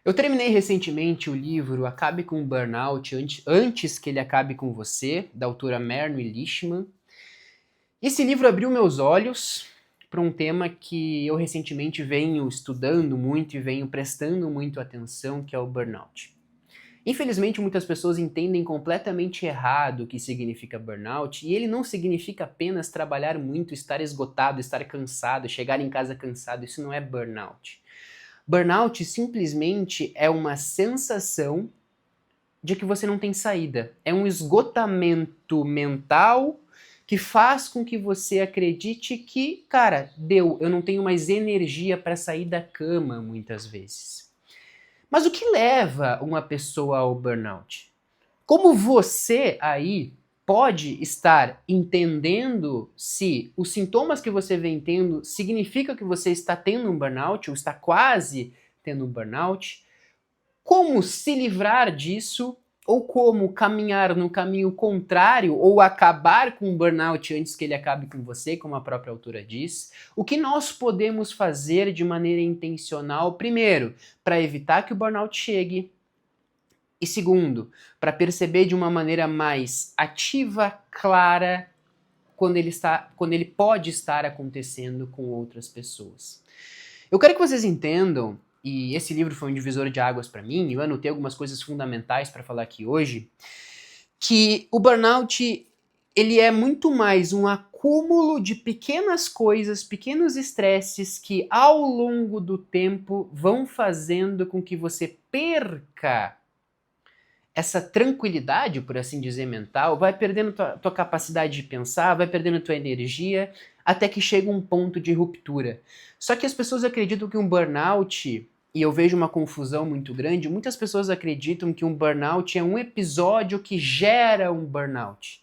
Eu terminei recentemente o livro Acabe com o Burnout antes que ele acabe com você, da autora Mary Lishman. Esse livro abriu meus olhos para um tema que eu recentemente venho estudando muito e venho prestando muito atenção, que é o burnout. Infelizmente, muitas pessoas entendem completamente errado o que significa burnout, e ele não significa apenas trabalhar muito, estar esgotado, estar cansado, chegar em casa cansado. Isso não é burnout. Burnout simplesmente é uma sensação de que você não tem saída. É um esgotamento mental que faz com que você acredite que, cara, deu, eu não tenho mais energia para sair da cama muitas vezes. Mas o que leva uma pessoa ao burnout? Como você aí pode estar entendendo se os sintomas que você vem tendo significa que você está tendo um burnout ou está quase tendo um burnout? Como se livrar disso ou como caminhar no caminho contrário ou acabar com o burnout antes que ele acabe com você, como a própria autora diz? O que nós podemos fazer de maneira intencional, primeiro, para evitar que o burnout chegue, e segundo, para perceber de uma maneira mais ativa, clara, quando ele pode estar acontecendo com outras pessoas. Eu quero que vocês entendam, e esse livro foi um divisor de águas para mim, eu anotei algumas coisas fundamentais para falar aqui hoje, que o burnout ele é muito mais um acúmulo de pequenas coisas, pequenos estresses que ao longo do tempo vão fazendo com que você perca essa tranquilidade, por assim dizer, mental, vai perdendo tua capacidade de pensar, vai perdendo tua energia, até que chega um ponto de ruptura. Só que as pessoas acreditam que um burnout, e eu vejo uma confusão muito grande, muitas pessoas acreditam que um burnout é um episódio que gera um burnout.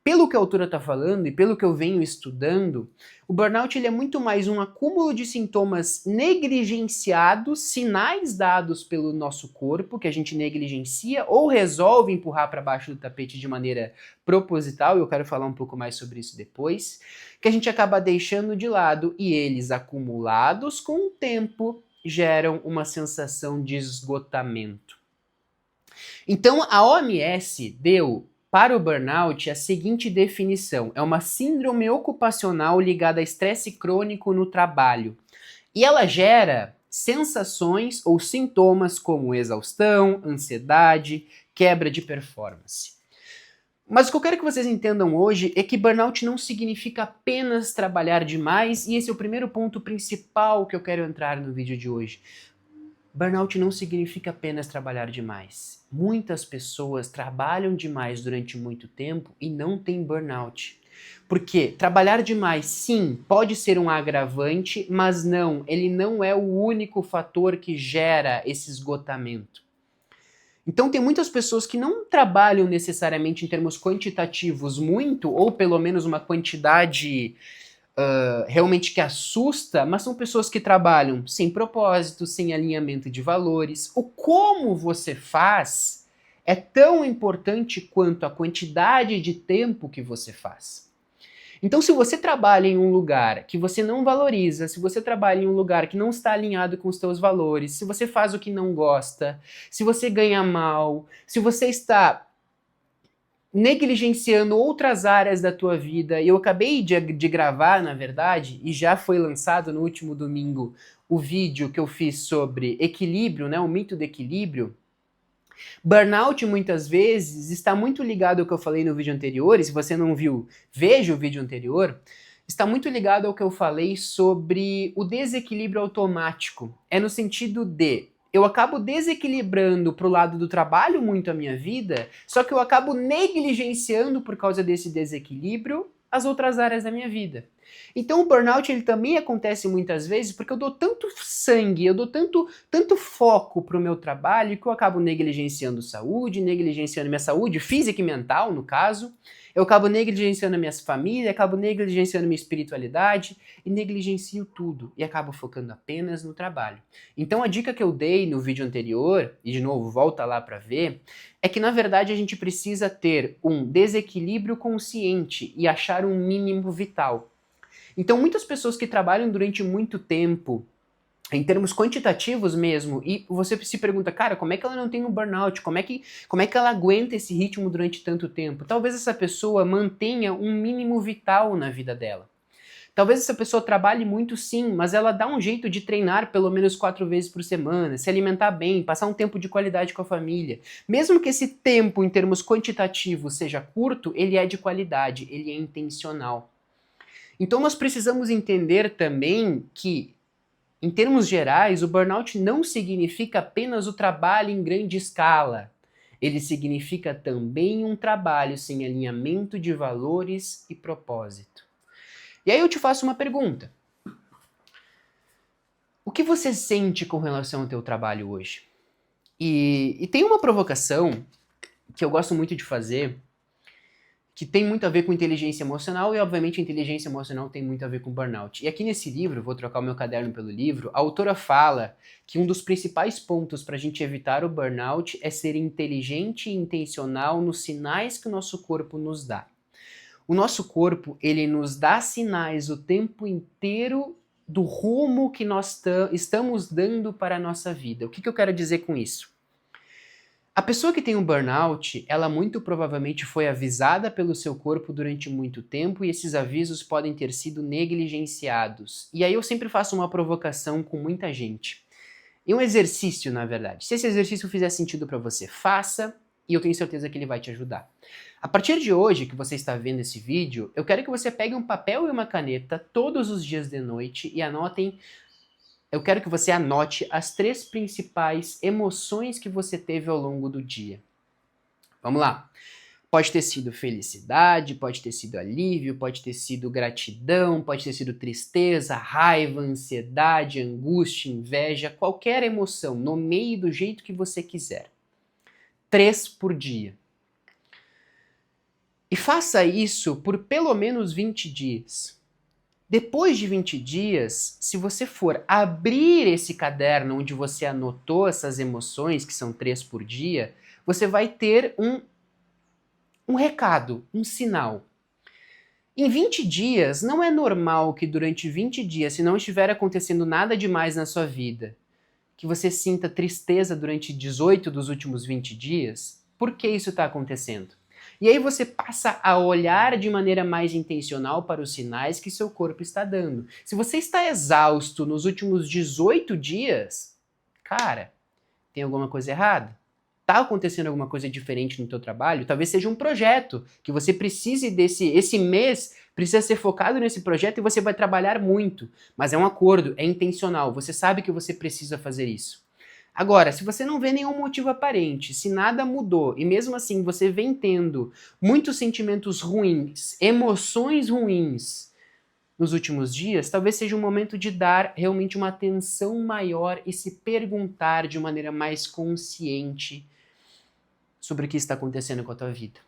Pelo que a autora está falando e pelo que eu venho estudando, o burnout ele é muito mais um acúmulo de sintomas negligenciados, sinais dados pelo nosso corpo, que a gente negligencia ou resolve empurrar para baixo do tapete de maneira proposital, e eu quero falar um pouco mais sobre isso depois, que a gente acaba deixando de lado e eles, acumulados com o tempo, geram uma sensação de esgotamento. Então, a OMS deu para o burnout a seguinte definição: é uma síndrome ocupacional ligada a estresse crônico no trabalho. E ela gera sensações ou sintomas como exaustão, ansiedade, quebra de performance. Mas o que eu quero que vocês entendam hoje é que burnout não significa apenas trabalhar demais, e esse é o primeiro ponto principal que eu quero entrar no vídeo de hoje. Burnout não significa apenas trabalhar demais. Muitas pessoas trabalham demais durante muito tempo e não têm burnout. Porque trabalhar demais, sim, pode ser um agravante, mas não, ele não é o único fator que gera esse esgotamento. Então tem muitas pessoas que não trabalham necessariamente em termos quantitativos muito, ou pelo menos uma quantidade realmente que assusta, mas são pessoas que trabalham sem propósito, sem alinhamento de valores. O como você faz é tão importante quanto a quantidade de tempo que você faz. Então, se você trabalha em um lugar que você não valoriza, se você trabalha em um lugar que não está alinhado com os seus valores, se você faz o que não gosta, se você ganha mal, se você está negligenciando outras áreas da tua vida, e eu acabei de gravar, na verdade, e já foi lançado no último domingo, o vídeo que eu fiz sobre equilíbrio, né, o mito do equilíbrio. Burnout, muitas vezes, está muito ligado ao que eu falei no vídeo anterior, e se você não viu, veja o vídeo anterior, está muito ligado ao que eu falei sobre o desequilíbrio automático. É no sentido de eu acabo desequilibrando para o lado do trabalho muito a minha vida, só que eu acabo negligenciando por causa desse desequilíbrio as outras áreas da minha vida. Então o burnout ele também acontece muitas vezes porque eu dou tanto sangue, eu dou tanto foco para o meu trabalho que eu acabo negligenciando saúde, negligenciando minha saúde física e mental, no caso. Eu acabo negligenciando a minha família, acabo negligenciando minha espiritualidade e negligencio tudo e acabo focando apenas no trabalho. Então a dica que eu dei no vídeo anterior, e de novo volta lá para ver, é que na verdade a gente precisa ter um desequilíbrio consciente e achar um mínimo vital. Então muitas pessoas que trabalham durante muito tempo em termos quantitativos mesmo, e você se pergunta, cara, como é que ela não tem um burnout? Como é que ela aguenta esse ritmo durante tanto tempo? Talvez essa pessoa mantenha um mínimo vital na vida dela. Talvez essa pessoa trabalhe muito sim, mas ela dá um jeito de treinar pelo menos 4 vezes por semana, se alimentar bem, passar um tempo de qualidade com a família. Mesmo que esse tempo, em termos quantitativos, seja curto, ele é de qualidade, ele é intencional. Então nós precisamos entender também que, em termos gerais, o burnout não significa apenas o trabalho em grande escala. Ele significa também um trabalho sem alinhamento de valores e propósito. E aí eu te faço uma pergunta. O que você sente com relação ao teu trabalho hoje? E tem uma provocação que eu gosto muito de fazer, que tem muito a ver com inteligência emocional, e obviamente a inteligência emocional tem muito a ver com burnout. E aqui nesse livro, vou trocar o meu caderno pelo livro, a autora fala que um dos principais pontos para a gente evitar o burnout é ser inteligente e intencional nos sinais que o nosso corpo nos dá. O nosso corpo, ele nos dá sinais o tempo inteiro do rumo que nós estamos dando para a nossa vida. O que eu quero dizer com isso? A pessoa que tem um burnout, ela muito provavelmente foi avisada pelo seu corpo durante muito tempo e esses avisos podem ter sido negligenciados. E aí eu sempre faço uma provocação com muita gente. E um exercício, na verdade. Se esse exercício fizer sentido para você, faça e eu tenho certeza que ele vai te ajudar. A partir de hoje que você está vendo esse vídeo, eu quero que você pegue um papel e uma caneta todos os dias de noite e eu quero que você anote as 3 principais emoções que você teve ao longo do dia. Vamos lá. Pode ter sido felicidade, pode ter sido alívio, pode ter sido gratidão, pode ter sido tristeza, raiva, ansiedade, angústia, inveja, qualquer emoção, nomeie do jeito que você quiser. 3 por dia. E faça isso por pelo menos 20 dias. Depois de 20 dias, se você for abrir esse caderno onde você anotou essas emoções, que são 3 por dia, você vai ter um recado, um sinal. Em 20 dias, não é normal que durante 20 dias, se não estiver acontecendo nada demais na sua vida, que você sinta tristeza durante 18 dos últimos 20 dias. Por que isso está acontecendo? E aí você passa a olhar de maneira mais intencional para os sinais que seu corpo está dando. Se você está exausto nos últimos 18 dias, cara, tem alguma coisa errada? Tá acontecendo alguma coisa diferente no teu trabalho? Talvez seja um projeto que você precise esse mês precisa ser focado nesse projeto e você vai trabalhar muito, mas é um acordo, é intencional, você sabe que você precisa fazer isso. Agora, se você não vê nenhum motivo aparente, se nada mudou e mesmo assim você vem tendo muitos sentimentos ruins, emoções ruins nos últimos dias, talvez seja um momento de dar realmente uma atenção maior e se perguntar de maneira mais consciente sobre o que está acontecendo com a tua vida.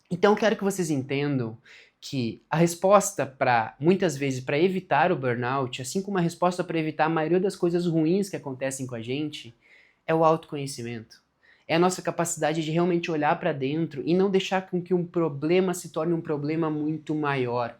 Então eu quero que vocês entendam que a resposta para, muitas vezes, para evitar o burnout, assim como a resposta para evitar a maioria das coisas ruins que acontecem com a gente, é o autoconhecimento. É a nossa capacidade de realmente olhar para dentro e não deixar com que um problema se torne um problema muito maior.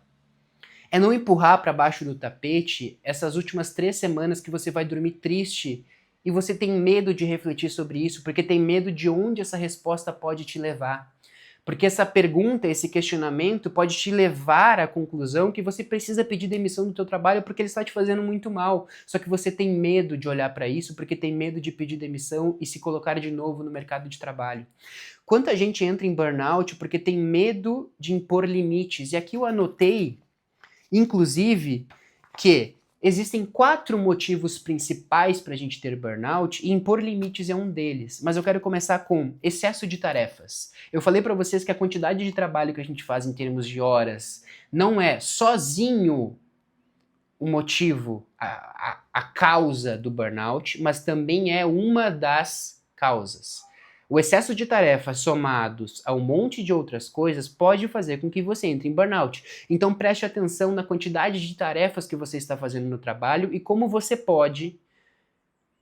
É não empurrar para baixo do tapete essas últimas 3 semanas que você vai dormir triste e você tem medo de refletir sobre isso, porque tem medo de onde essa resposta pode te levar. Porque essa pergunta, esse questionamento pode te levar à conclusão que você precisa pedir demissão do teu trabalho porque ele está te fazendo muito mal. Só que você tem medo de olhar para isso porque tem medo de pedir demissão e se colocar de novo no mercado de trabalho. Quanta gente entra em burnout porque tem medo de impor limites. E aqui eu anotei, inclusive, que existem 4 motivos principais para a gente ter burnout e impor limites é um deles. Mas eu quero começar com excesso de tarefas. Eu falei para vocês que a quantidade de trabalho que a gente faz em termos de horas não é sozinho o motivo, a causa do burnout, mas também é uma das causas. O excesso de tarefas somados a um monte de outras coisas pode fazer com que você entre em burnout. Então preste atenção na quantidade de tarefas que você está fazendo no trabalho e como você pode,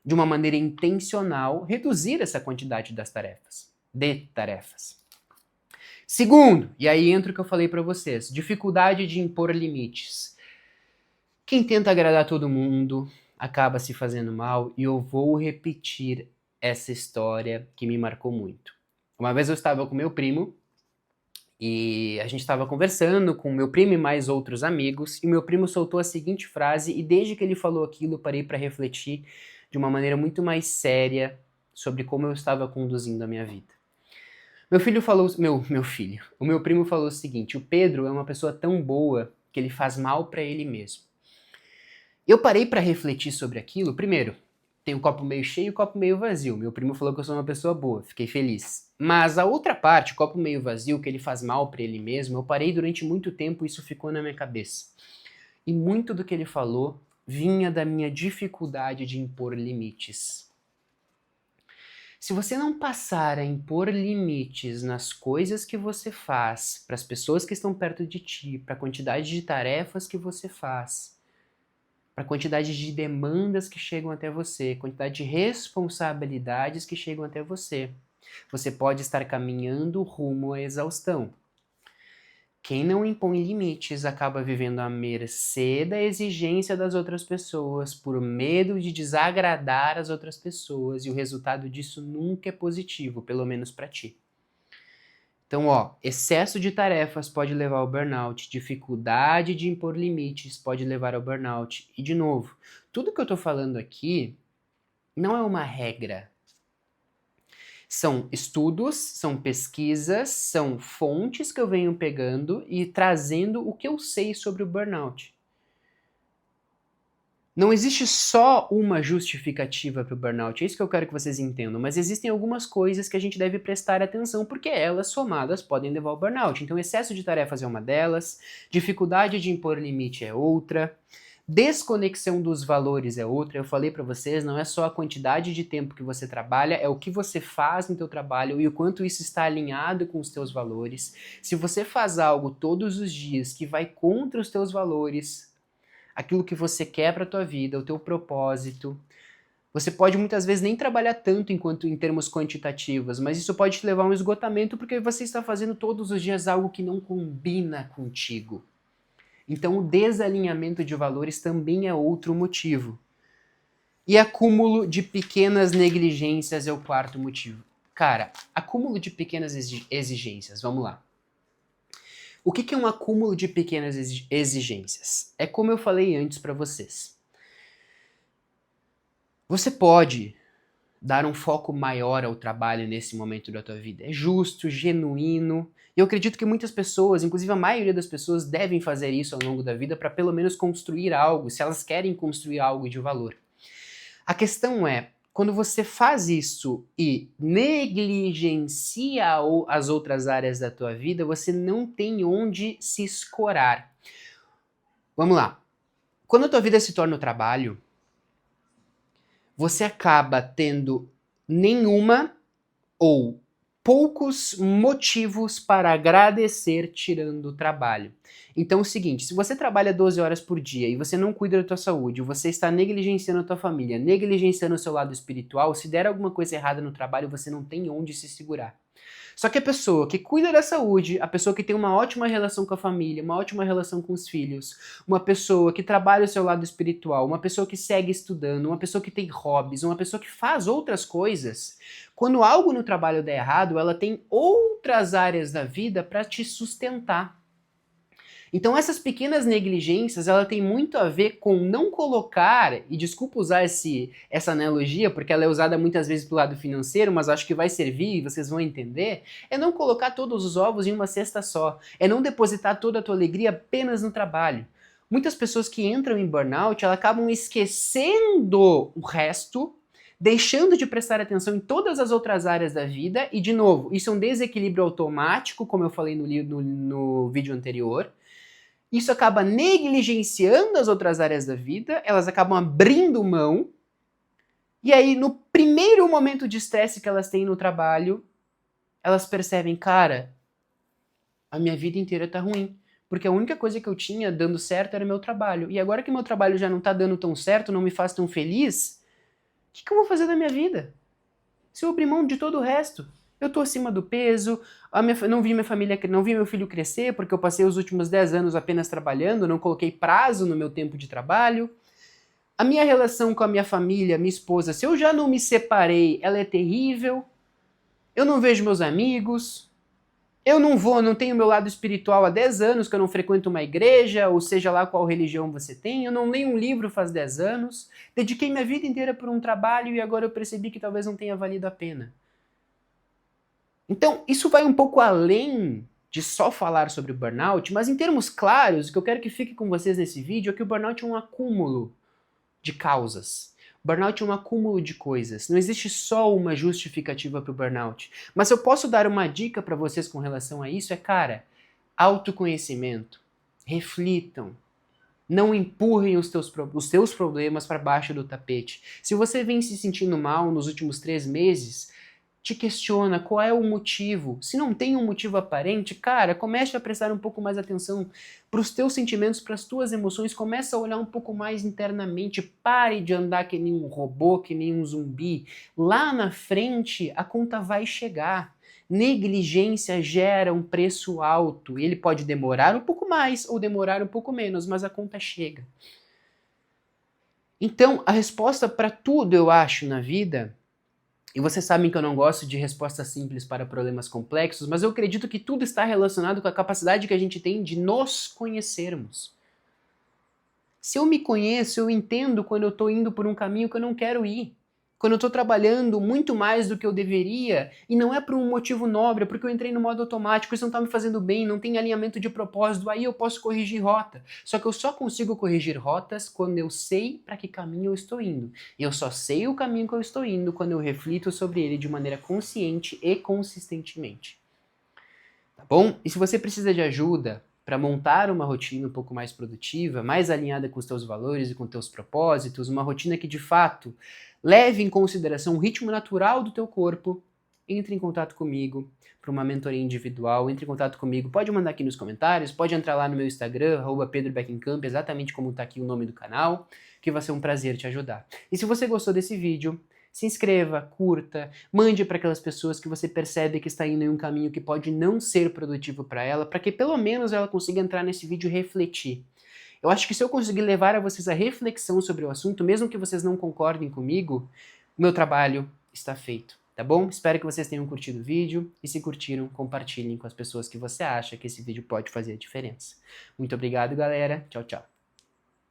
de uma maneira intencional, reduzir essa quantidade das tarefas. Segundo, e aí entra o que eu falei para vocês, dificuldade de impor limites. Quem tenta agradar todo mundo, acaba se fazendo mal, e eu vou repetir essa história que me marcou muito. Uma vez eu estava com meu primo, e a gente estava conversando com meu primo e mais outros amigos, e meu primo soltou a seguinte frase, e desde que ele falou aquilo, eu parei para refletir de uma maneira muito mais séria sobre como eu estava conduzindo a minha vida. Meu filho falou, meu filho, o meu primo falou o seguinte: o Pedro é uma pessoa tão boa que ele faz mal para ele mesmo. Eu parei para refletir sobre aquilo. Primeiro, tem o copo meio cheio e o copo meio vazio. Meu primo falou que eu sou uma pessoa boa, fiquei feliz. Mas a outra parte, o copo meio vazio, que ele faz mal para ele mesmo, eu parei durante muito tempo e isso ficou na minha cabeça. E muito do que ele falou vinha da minha dificuldade de impor limites. Se você não passar a impor limites nas coisas que você faz, para as pessoas que estão perto de ti, para a quantidade de tarefas que você faz, para a quantidade de demandas que chegam até você, quantidade de responsabilidades que chegam até você, você pode estar caminhando rumo à exaustão. Quem não impõe limites acaba vivendo à mercê da exigência das outras pessoas, por medo de desagradar as outras pessoas, e o resultado disso nunca é positivo, pelo menos para ti. Então, excesso de tarefas pode levar ao burnout, dificuldade de impor limites pode levar ao burnout. E, de novo, tudo que eu estou falando aqui não é uma regra. São estudos, são pesquisas, são fontes que eu venho pegando e trazendo o que eu sei sobre o burnout. Não existe só uma justificativa para o burnout, é isso que eu quero que vocês entendam, mas existem algumas coisas que a gente deve prestar atenção porque elas somadas podem levar ao burnout. Então, excesso de tarefas é uma delas, dificuldade de impor limite é outra, desconexão dos valores é outra. Eu falei para vocês, não é só a quantidade de tempo que você trabalha, é o que você faz no teu trabalho e o quanto isso está alinhado com os teus valores. Se você faz algo todos os dias que vai contra os teus valores, aquilo que você quer para a tua vida, o teu propósito, você pode muitas vezes nem trabalhar tanto enquanto em termos quantitativos, mas isso pode te levar a um esgotamento porque você está fazendo todos os dias algo que não combina contigo. Então o desalinhamento de valores também é outro motivo. E acúmulo de pequenas negligências é o quarto motivo. Cara, acúmulo de pequenas exigências, vamos lá. O que é um acúmulo de pequenas exigências? É como eu falei antes para vocês. Você pode dar um foco maior ao trabalho nesse momento da tua vida. É justo, genuíno. E eu acredito que muitas pessoas, inclusive a maioria das pessoas, devem fazer isso ao longo da vida para pelo menos construir algo, se elas querem construir algo de valor. A questão é, quando você faz isso e negligencia as outras áreas da tua vida, você não tem onde se escorar. Vamos lá. Quando a tua vida se torna o trabalho, você acaba tendo nenhuma ou poucos motivos para agradecer tirando o trabalho. Então é o seguinte, se você trabalha 12 horas por dia e você não cuida da tua saúde, você está negligenciando a tua família, negligenciando o seu lado espiritual, se der alguma coisa errada no trabalho, você não tem onde se segurar. Só que a pessoa que cuida da saúde, a pessoa que tem uma ótima relação com a família, uma ótima relação com os filhos, uma pessoa que trabalha o seu lado espiritual, uma pessoa que segue estudando, uma pessoa que tem hobbies, uma pessoa que faz outras coisas, quando algo no trabalho der errado, ela tem outras áreas da vida para te sustentar. Então essas pequenas negligências, ela tem muito a ver com não colocar, e desculpa usar essa analogia, porque ela é usada muitas vezes pro lado financeiro, mas acho que vai servir e vocês vão entender, é não colocar todos os ovos em uma cesta só, é não depositar toda a tua alegria apenas no trabalho. Muitas pessoas que entram em burnout, elas acabam esquecendo o resto, deixando de prestar atenção em todas as outras áreas da vida, e de novo, isso é um desequilíbrio automático, como eu falei no vídeo anterior. Isso acaba negligenciando as outras áreas da vida, elas acabam abrindo mão, e aí no primeiro momento de estresse que elas têm no trabalho, elas percebem, cara, a minha vida inteira tá ruim, porque a única coisa que eu tinha dando certo era meu trabalho, e agora que meu trabalho já não tá dando tão certo, não me faz tão feliz, o que eu vou fazer da minha vida? Se eu abrir mão de todo o resto? Eu tô acima do peso, não vi minha família, não vi meu filho crescer porque eu passei os últimos 10 anos apenas trabalhando, não coloquei prazo no meu tempo de trabalho. A minha relação com a minha família, minha esposa, se eu já não me separei, ela é terrível. Eu não vejo meus amigos. Eu não tenho meu lado espiritual há 10 anos que eu não frequento uma igreja, ou seja lá qual religião você tem. Eu não leio um livro faz 10 anos. Dediquei minha vida inteira por um trabalho e agora eu percebi que talvez não tenha valido a pena. Então, isso vai um pouco além de só falar sobre o burnout, mas em termos claros, o que eu quero que fique com vocês nesse vídeo é que o burnout é um acúmulo de causas. Burnout é um acúmulo de coisas. Não existe só uma justificativa para o burnout. Mas se eu posso dar uma dica para vocês com relação a isso, cara, autoconhecimento. Reflitam. Não empurrem os teus problemas para baixo do tapete. Se você vem se sentindo mal nos últimos 3 meses, te questiona qual é o motivo. Se não tem um motivo aparente, cara, comece a prestar um pouco mais atenção para os teus sentimentos, para as tuas emoções, comece a olhar um pouco mais internamente, pare de andar que nem um robô, que nem um zumbi. Lá na frente, a conta vai chegar. Negligência gera um preço alto. Ele pode demorar um pouco mais ou demorar um pouco menos, mas a conta chega. Então, a resposta para tudo, eu acho, na vida. E vocês sabem que eu não gosto de respostas simples para problemas complexos, mas eu acredito que tudo está relacionado com a capacidade que a gente tem de nos conhecermos. Se eu me conheço, eu entendo quando eu estou indo por um caminho que eu não quero ir. Quando eu estou trabalhando muito mais do que eu deveria, e não é por um motivo nobre, é porque eu entrei no modo automático, isso não está me fazendo bem, não tem alinhamento de propósito, aí eu posso corrigir rota. Só que eu só consigo corrigir rotas quando eu sei para que caminho eu estou indo. E eu só sei o caminho que eu estou indo quando eu reflito sobre ele de maneira consciente e consistentemente. Tá bom? E se você precisa de ajuda para montar uma rotina um pouco mais produtiva, mais alinhada com os teus valores e com os teus propósitos, uma rotina que de fato leve em consideração o ritmo natural do teu corpo, entre em contato comigo para uma mentoria individual, entre em contato comigo, pode mandar aqui nos comentários, pode entrar lá no meu Instagram, @pedrobeckencamp, exatamente como está aqui o nome do canal, que vai ser um prazer te ajudar. E se você gostou desse vídeo, se inscreva, curta, mande para aquelas pessoas que você percebe que está indo em um caminho que pode não ser produtivo para ela, para que pelo menos ela consiga entrar nesse vídeo e refletir. Eu acho que se eu conseguir levar a vocês a reflexão sobre o assunto, mesmo que vocês não concordem comigo, o meu trabalho está feito, tá bom? Espero que vocês tenham curtido o vídeo e se curtiram, compartilhem com as pessoas que você acha que esse vídeo pode fazer a diferença. Muito obrigado, galera. Tchau, tchau.